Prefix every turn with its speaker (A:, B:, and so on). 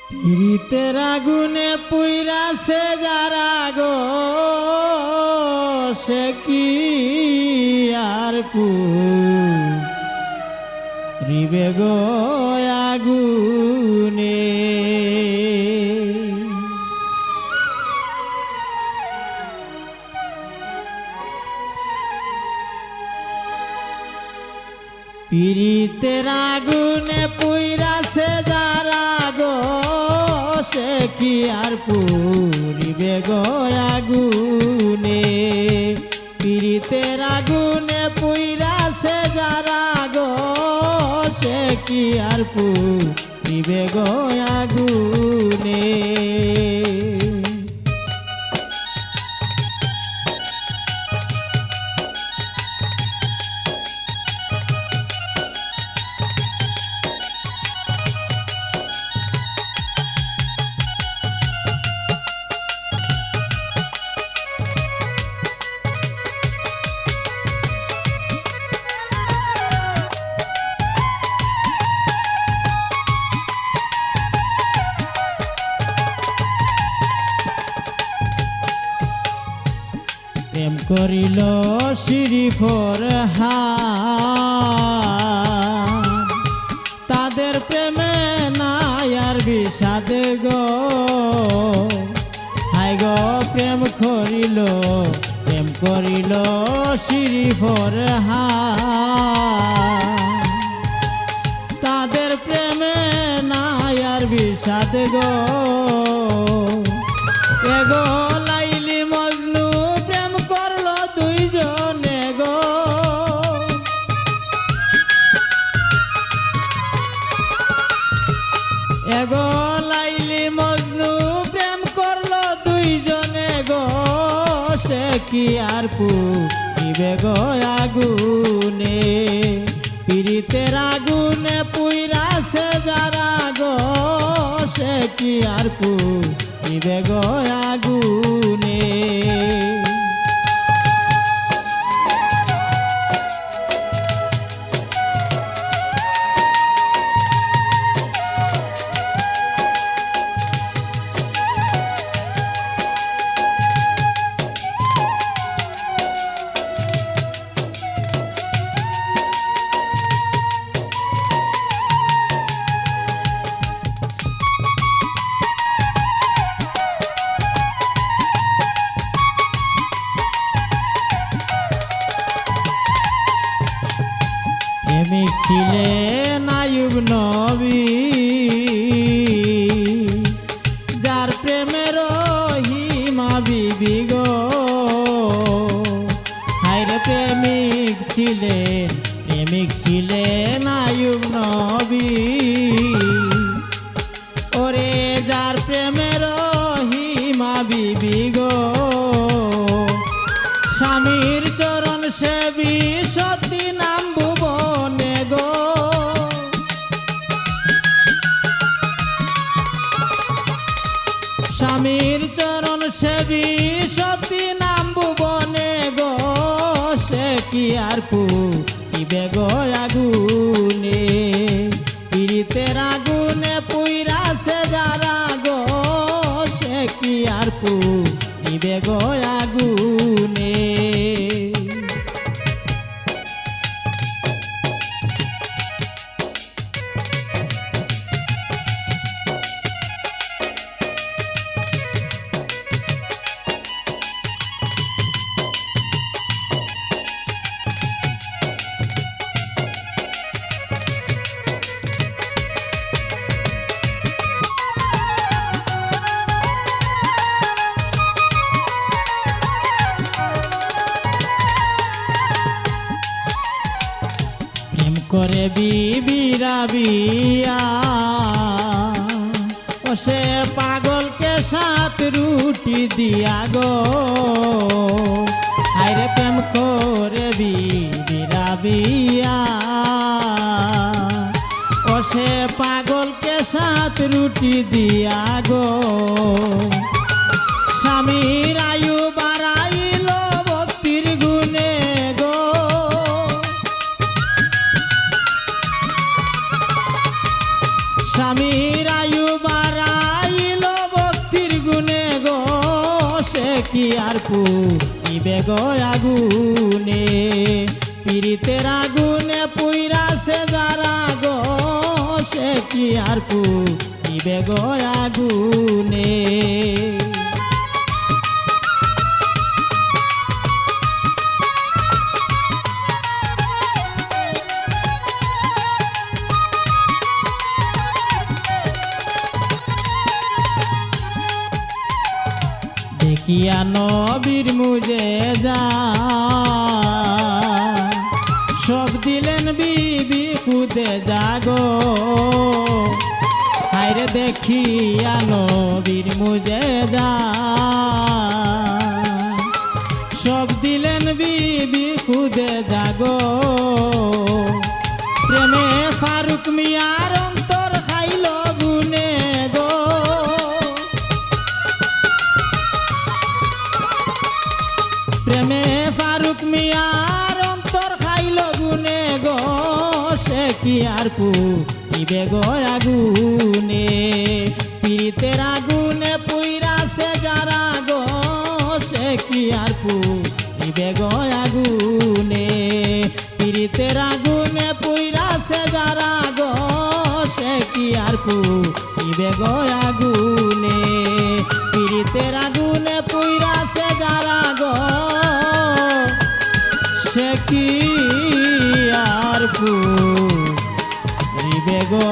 A: প্রীতের আগুনে পুইরাছে যারা গো সে কি আর পুরিবে গো আগুনে। প্রীতের আগুনে পুইরাছে যারা গো সে কি আর পুরিবে গো আগুনে। প্রীতের আগুনে পুইরাছে যারা গো সে কি আর পুরিবে গো আগুনে। প্রেম করিল শিরিফর হান তাদের প্রেমে নাই আর বিষাদ গো। হায় গো প্রেম করিল শিরিফর হান তাদের প্রেমে নাই আর বিষাদ গো। এগো লাইলি মজনু প্রেম করলো দুইজনে গো। এগো লাইলি মজনু প্রেম করলো দুইজনে গো সে কি আর পুরিবে গো আগুনে। প্রীতের আগুনে পুইরাছে যারা গো সে কি আর পুরিবে গো আগুনে। প্রেমিক ছিলেন আইয়ুব নবী যার প্রেমের হিমা বিবি গো। হায়রে প্রেমিক ছিলেন আইয়ুব নবী ওরে যার প্রেমের হিমা বিবি গো। স্বামীর চরণ সেবী সতী নাম ভুবনে গো। স্বামীর চরণ সেবী সতী নাম ভুবনে গো সে কি আর পুরিবে গো আগুনে। প্রীতের আগুনে পুইরাছে যারা গো সে কি আর পুরিবে গো আগুনে। করে বিবি রাবিয়া ও সে পাগলকে সাত রুটি দিয়া গো। আইরে প্রেম করে বিবি রাবিয়া ও সে পাগলকে সাত রুটি দিয়া গো। স্বামীর আয়ু বাড়াইল ভক্তির গুণে গো। স্বামীর আয়ু বাড়া কি আর পুইবে গো আগুনে পীড়িতের আগুনে পুইরাছে যারা গো সে কি আর পুইবে গো আগুনে দেখিয়া নবীর মুজে যা সব দিলেন বিবি খুদে জাগো হায়রে দেখিয়া নবীর মুজে যা সব দিলেন বিবি খুদে জাগো প্রেমে ফারুক মিয়ার অন্তর খাইল গুনে গো প্রেমে ফারুক মিয়ার অন্তর খাইল গুনে গো সে কি আর পুইবে গো আগুনে পীড়িতের আগুনে পুইরাছে যারা গো সে কি আর পুইবে গো আগুনে পীড়িতের আগুনে পুইরাছে যারা গো সে কি আর পুইবে গো আগুনে পীড়িতের আগুনে পুইরাছে যারা গো সে কি আর পুইবে গো